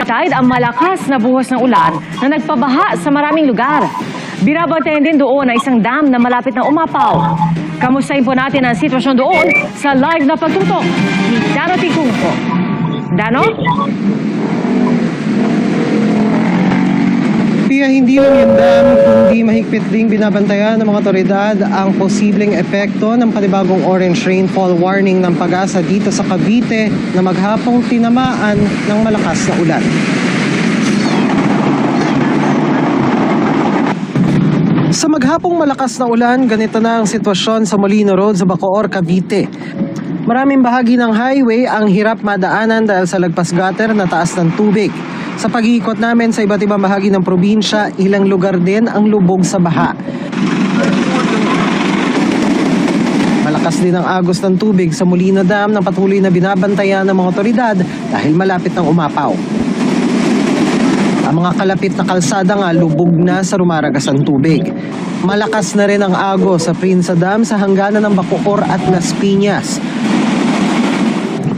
Tide ang malakas na buhos ng ulan na nagpabaha sa maraming lugar. Binabantayan din doon ang isang dam na malapit na umapaw. Kamustahin po natin ang sitwasyon doon sa live na pagtutok ni Dano Ticungco. Dano? Pia, hindi lang yung dam, kundi mahigpit ding binabantayan ng mga otoridad ang posibleng epekto ng panibagong orange rainfall warning ng Pag-asa dito sa Cavite na maghapong tinamaan ng malakas na ulan. Sa maghapong malakas na ulan, ganito na ang sitwasyon sa Molino Road sa Bacoor, Cavite. Maraming bahagi ng highway ang hirap madaanan dahil sa lagpas gutter na taas ng tubig. Sa pag-iikot namin sa iba't ibang bahagi ng probinsya, ilang lugar din ang lubog sa baha. Malakas din ang agos ng tubig sa Molino Dam na patuloy na binabantayan ng mga otoridad dahil malapit ng umapaw. Ang mga kalapit na kalsada nga lubog na sa rumaragas ang tubig. Malakas na rin ang agos sa Prinsa Dam sa hangganan ng Bacoor at Las Piñas.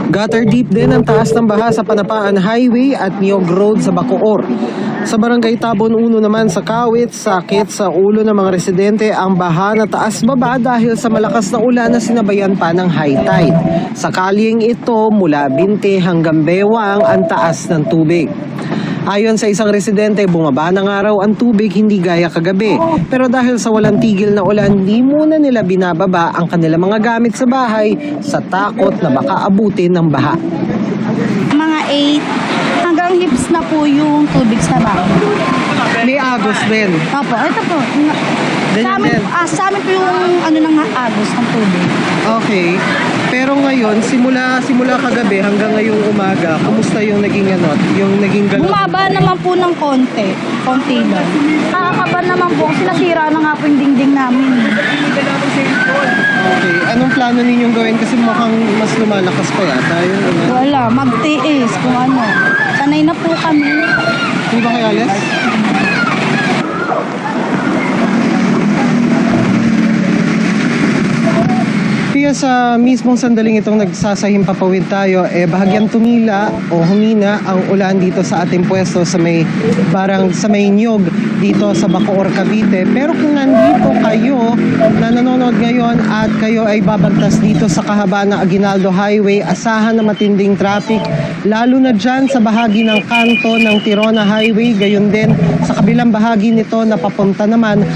Gutter deep din ang taas ng baha sa Panapaan Highway at Niog Road sa Bacoor. Sa Barangay Tabon 1 naman sa Kawit, sakit sa ulo ng mga residente ang baha na taas-baba dahil sa malakas na ulan na sinabayan pa ng high tide. Sa kalyeng ito, mula Binte hanggang Bewang ang taas ng tubig. Ayon sa isang residente, bumaba ng araw ang tubig hindi gaya kagabi. Pero dahil sa walang tigil na ulan, di muna nila binababa ang kanilang mga gamit sa bahay sa takot na baka abutin ng baha. Mga 8 hanggang hips na po yung tubig sa bahay. May agos din. Opo, ito po. Ganyan din. Sa amin po yung ano ng agos ng tubig. Okay. Pero ngayon, simula kagabi hanggang ngayong umaga, kumusta yung naging galaw? Bumaba naman po ng konti lang. Nakakaba naman po kasi nasira na nga po yung dingding namin. Okay. Anong plano ninyong gawin? Kasi mukhang mas lumalakas pa yata yung ulan. Wala, magtiis kung ano. Sanay na po kami. Hindi ba kayo alis? Kaya sa mismong sandaling itong nagsasahim papawid tayo, bahagyang tumila o humina ang ulan dito sa ating pwesto sa may Niog dito sa Bacoor, Cavite. Pero kung nandito kayo na nanonood ngayon at kayo ay babagtas dito sa kahabaan ng Aguinaldo Highway, asahan na matinding traffic, lalo na dyan sa bahagi ng kanto ng Tirona Highway, gayon din sa kabilang bahagi nito na papunta naman